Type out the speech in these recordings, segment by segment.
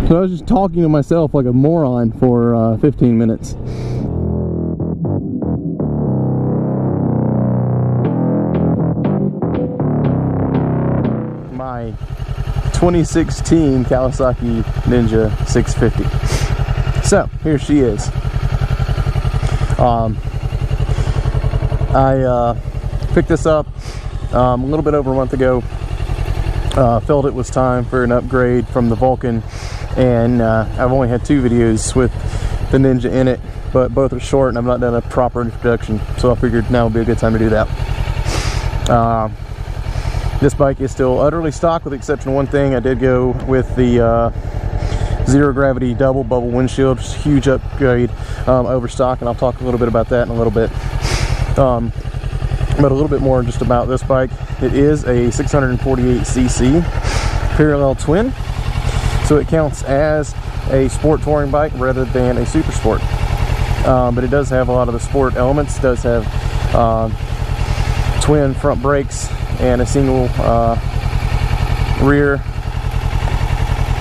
So I was just talking to myself like a moron for 15 minutes. My 2016 Kawasaki Ninja 650. So here she is. I picked this up a little bit over a month ago. Felt it was time for an upgrade from the Vulcan, and I've only had 2 videos with the Ninja in it, but both are short and I've not done a proper introduction, so I figured now would be a good time to do that. This bike is still utterly stock with the exception of one thing. I did go with the zero gravity double bubble windshield, which is a huge upgrade over stock, and I'll talk a little bit about that in a little bit. But a little bit more just about this bike. It is a 648cc parallel twin, so it counts as a sport touring bike rather than a super sport. But it does have a lot of the sport elements. It does have twin front brakes and a single rear,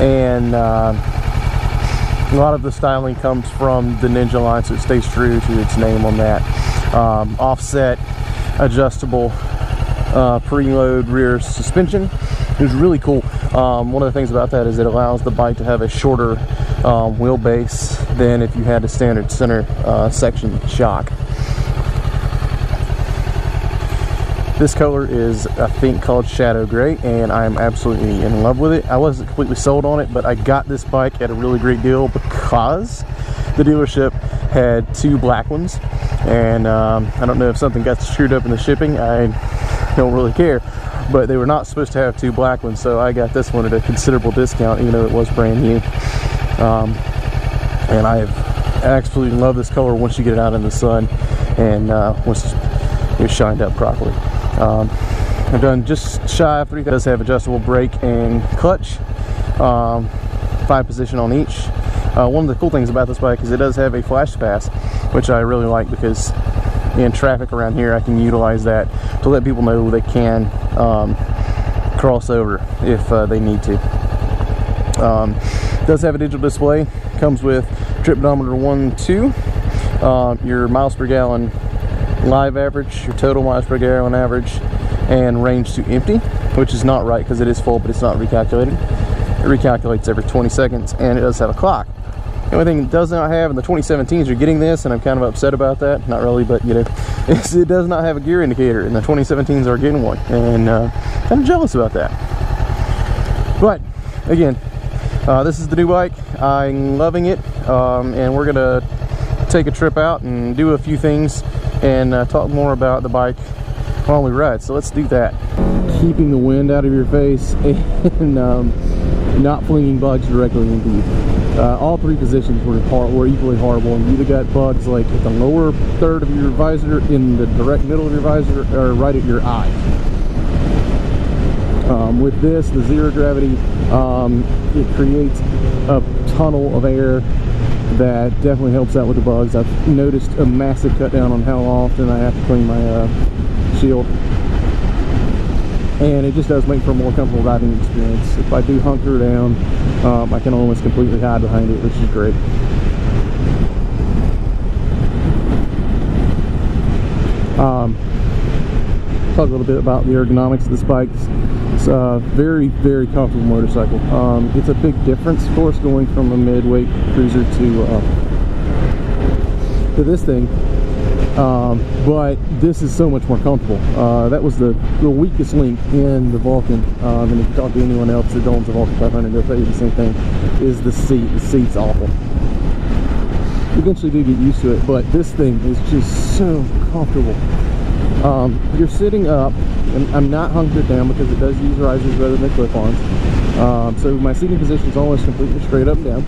and a lot of the styling comes from the Ninja line, so it stays true to its name on that. Offset adjustable preload rear suspension is really cool. One of the things about that is it allows the bike to have a shorter wheelbase than if you had a standard center section shock. This color is, I think, called Shadow Gray, and I'm absolutely in love with it. I wasn't completely sold on it, but I got this bike at a really great deal because the dealership had 2 black ones, and I don't know if something got screwed up in the shipping. I don't really care, but they were not supposed to have 2 black ones, so I got this one at a considerable discount, even though it was brand new. And I absolutely love this color once you get it out in the sun and once it's shined up properly. I've done just shy of 3. It does have adjustable brake and clutch, 5 position on each. One of the cool things about this bike is it does have a flash pass, which I really like because in traffic around here I can utilize that to let people know they can cross over if they need to. It does have a digital display. Comes with trip odometer 1, 2, your miles per gallon live average, your total miles per gallon average, and range to empty, which is not right because it is full, but it's not recalculated. It recalculates every 20 seconds, and it does have a clock. The only thing it does not have in the 2017s, you're getting this, and I'm kind of upset about that. Not really, but you know, it does not have a gear indicator, and the 2017s are getting one, and kind of jealous about that. But again, this is the new bike. I'm loving it, and we're gonna take a trip out and do a few things and talk more about the bike while we ride. So let's do that. Keeping the wind out of your face and not flinging bugs directly into you. All 3 positions were equally horrible, and you either got bugs like at the lower third of your visor, in the direct middle of your visor, or right at your eye. With this, the zero gravity, it creates a tunnel of air that definitely helps out with the bugs. I've noticed a massive cut down on how often I have to clean my shield, and it just does make for a more comfortable riding experience. If I do hunker down, I can almost completely hide behind it, which is great. Talk a little bit about the ergonomics of this bike. It's a very, very comfortable motorcycle. It's a big difference, of course, going from a mid-weight cruiser to this thing. But this is so much more comfortable. That was the weakest link in the Vulcan, and if you talk to anyone else that owns a Vulcan 500, they'll tell you the same thing, is the seat. The seat's awful. You eventually do get used to it, but this thing is just so comfortable. You're sitting up, and I'm not hunkered down because it does use risers rather than clip-ons. So my seating position is almost completely straight up and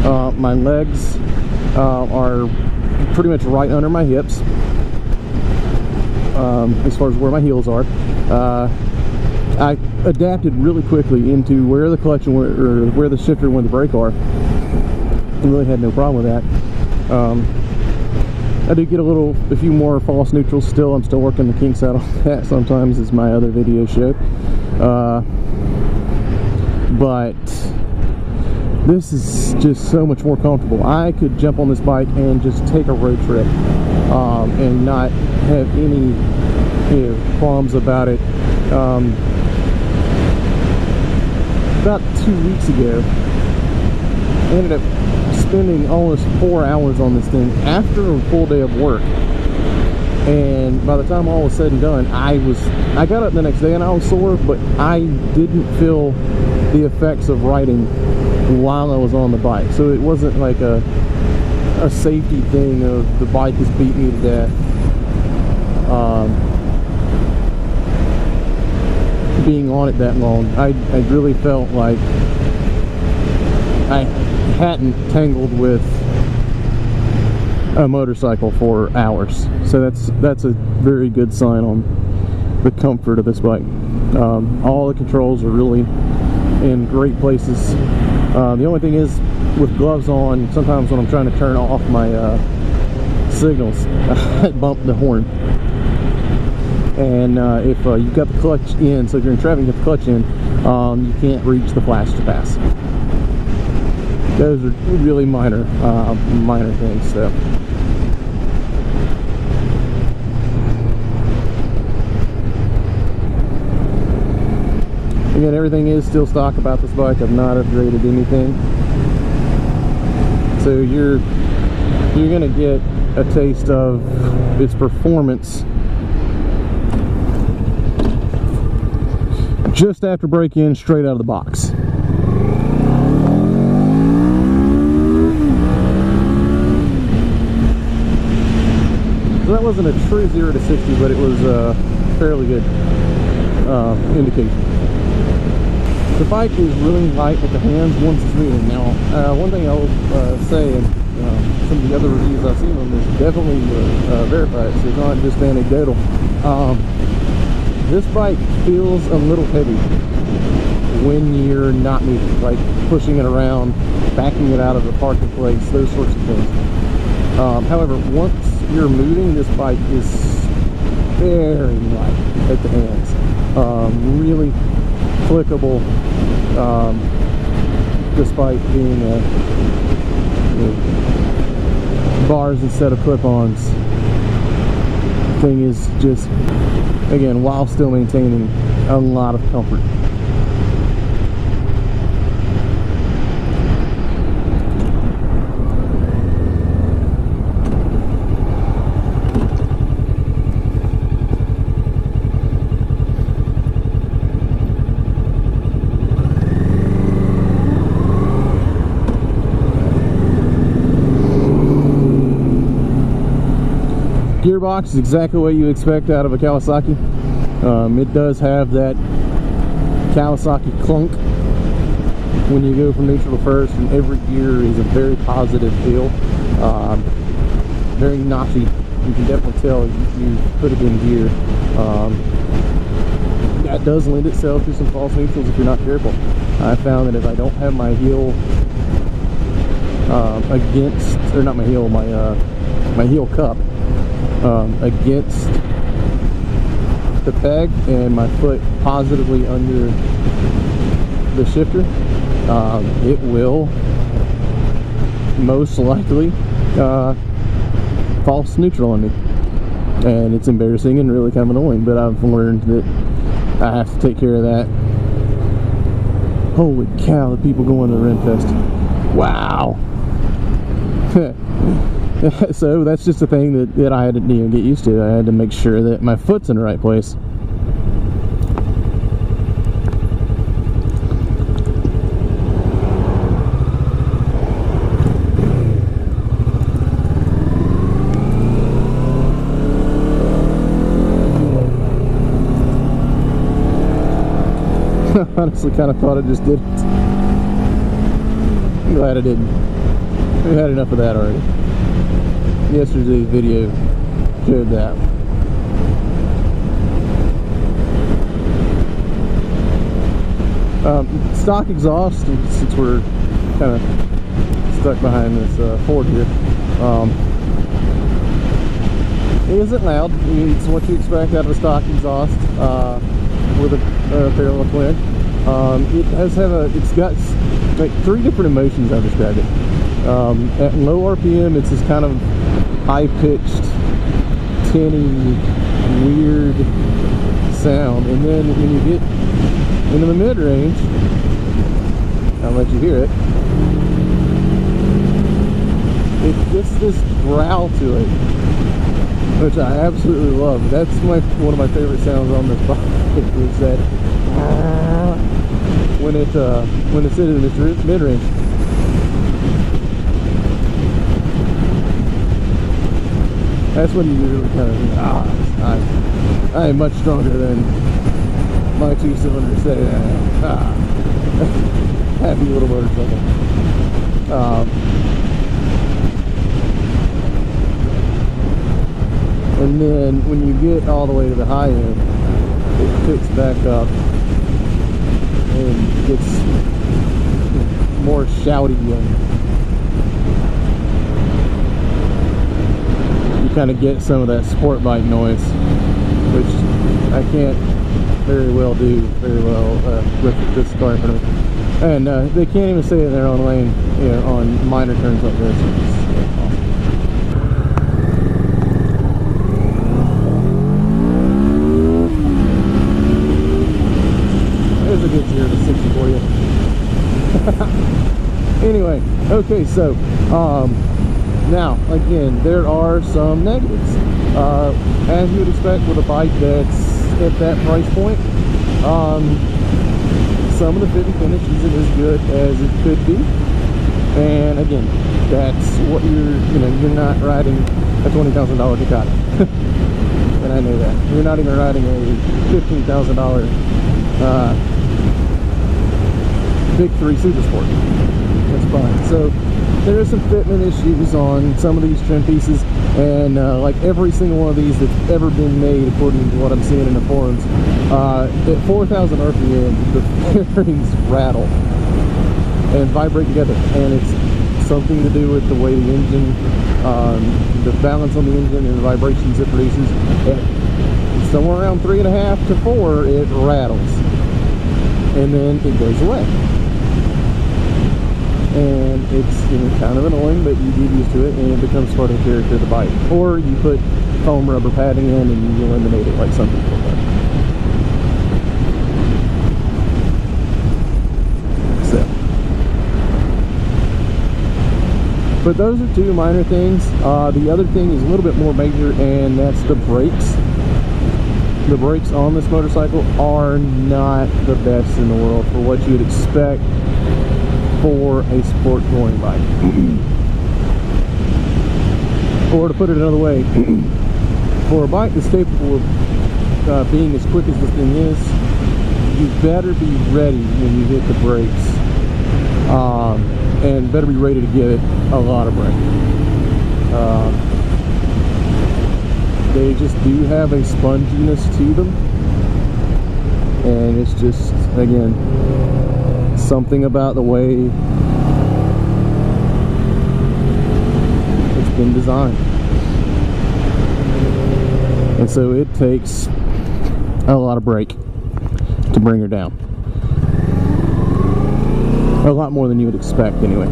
down. My legs are pretty much right under my hips, as far as where my heels are. I adapted really quickly into where the clutch and where the shifter and where the brake are. I really had no problem with that. I do get a few more false neutrals still. I'm still working the kinks out on that sometimes, as my other videos show. but this is just so much more comfortable. I could jump on this bike and just take a road trip and not have any qualms about it. About 2 weeks ago, I ended up spending almost 4 hours on this thing after a full day of work, and by the time all was said and done, I got up the next day and I was sore, but I didn't feel the effects of riding while I was on the bike. So it wasn't like a safety thing of the bike is beating me to death. Being on it that long, I really felt like I hadn't tangled with a motorcycle for hours. So that's a very good sign on the comfort of this bike. All the controls are really in great places. The only thing is, with gloves on, sometimes when I'm trying to turn off my signals, I bump the horn. And if you've got the clutch in, so if you're in traffic, you have the clutch in, you can't reach the flash to pass. Those are really minor things. So. Again, everything is still stock about this bike. I've not upgraded anything. So you're gonna get a taste of its performance just after break-in, straight out of the box. So that wasn't a true 0 to 60, but it was a fairly good indication. The bike is really light with the hands once it's moving. Now, one thing I'll say, and some of the other reviews I've seen on this definitely verify it, so it's not just anecdotal. This bike feels a little heavy when you're not moving, like pushing it around, backing it out of the parking place, those sorts of things. However, once you're moving, this bike is very light at the hands. Really clickable, despite being bars instead of clip-ons. Thing is just, again, while still maintaining a lot of comfort. Gearbox is exactly what you expect out of a Kawasaki. It does have that Kawasaki clunk when you go from neutral to first, and every gear is a very positive feel. Very notchy. You can definitely tell you put it in gear. That does lend itself to some false neutrals if you're not careful. I found that if I don't have my heel against, or not my heel, my heel cup against the peg and my foot positively under the shifter, it will most likely false neutral on me, and it's embarrassing and really kind of annoying, but I've learned that I have to take care of that. Holy cow, the people going to the Renfest. Wow. So that's just a thing that I had to get used to. I had to make sure that my foot's in the right place. Honestly, kind of thought I just did it. I'm glad I didn't. We had enough of that already. Yesterday's video showed that. Stock exhaust, since we're kind of stuck behind this Ford here, it isn't loud. It's what you expect out of a stock exhaust with a parallel twin. It's got like 3 different emotions, I've described it. At low RPM, it's this kind of high-pitched, tinny, weird sound, and then when you get into the mid-range, I'll let you hear it, it gets this growl to it, which I absolutely love. That's one of my favorite sounds on this bike, is that when it's in its mid-range. That's when you really kind of think, I am much stronger than my 2-cylinder say. Happy little motorcycle. And then when you get all the way to the high end, it picks back up and gets more shouty, and you kind of get some of that sport bike noise, which I can't very well do with this car in front of me. And they can't even stay in their own lane, you know, on minor turns like this. It's awesome. There's a good 0 to 60 for you. Anyway, okay, so now again, there are some negatives, as you would expect with a bike that's at that price point. Some of the fit and finish isn't as good as it could be, and again, that's what you're not riding a $20,000 Ducati. And I know that you're not even riding a $15,000 Big 3 Super Sport. That's fine. So there are some fitment issues on some of these trim pieces, and like every single one of these that's ever been made, according to what I'm seeing in the forums, at 4,000 RPM, the bearings rattle and vibrate together, and it's something to do with the way the engine, the balance on the engine and the vibrations it produces. At somewhere around 3.5 to 4, it rattles, and then it goes away. And it's kind of annoying, but you get used to it, and it becomes part of the character of the bike. Or you put foam rubber padding in and you eliminate it like some people do. So, but those are 2 minor things. The other thing is a little bit more major, and that's the brakes. The brakes on this motorcycle are not the best in the world for what you'd expect for a sport touring bike. Or to put it another way, for a bike that's capable of being as quick as this thing is, you better be ready when you hit the brakes, and better be ready to give it a lot of brake. They just do have a sponginess to them, and it's just, again, something about the way it's been designed. And so it takes a lot of brake to bring her down. A lot more than you would expect anyway.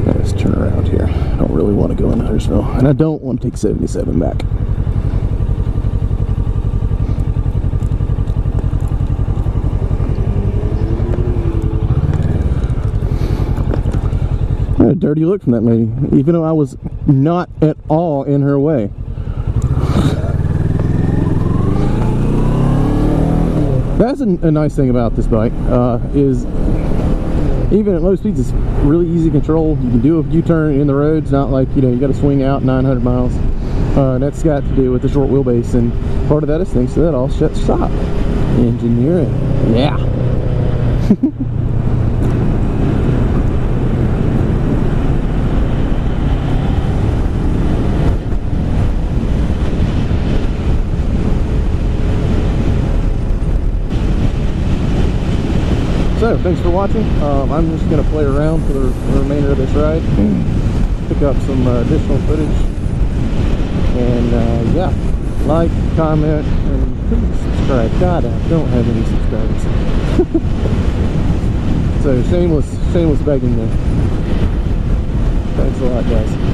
Let's turn around here. I don't really want to go into Huntersville, and I don't want to take 77 back. A dirty look from that lady, even though I was not at all in her way. That's a nice thing about this bike, is even at low speeds, it's really easy control. You can do a U-turn in the road. It's not like, you got to swing out 900 miles. And that's got to do with the short wheelbase, and part of that is thanks to that all shut stop engineering. Yeah. So, thanks for watching. I'm just going to play around for the remainder of this ride, pick up some additional footage, And yeah, like, comment, and please subscribe. God, I don't have any subscribers. So shameless begging there. Thanks a lot, guys.